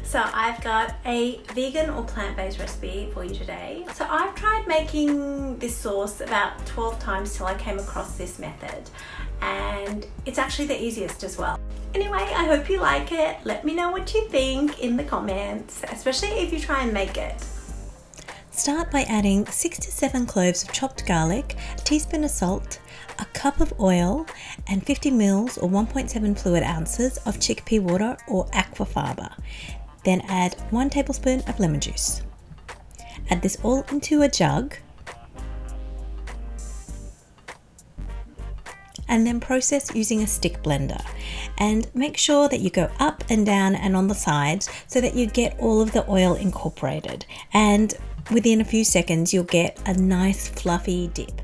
So I've got a vegan or plant-based recipe for you today. So I've tried making this sauce about 12 times till I came across this method, and it's actually the easiest as well. Anyway, I hope you like it. Let me know what you think in the comments, especially if you try and make it. Start by adding 6 to 7 cloves of chopped garlic, a teaspoon of salt, a cup of oil, and 50 ml or 1.7 fluid ounces of chickpea water or aquafaba. Then add 1 tablespoon of lemon juice. Add this all into a jug and then process using a stick blender. And make sure that you go up and down and on the sides so that you get all of the oil incorporated. And within a few seconds, you'll get a nice fluffy dip.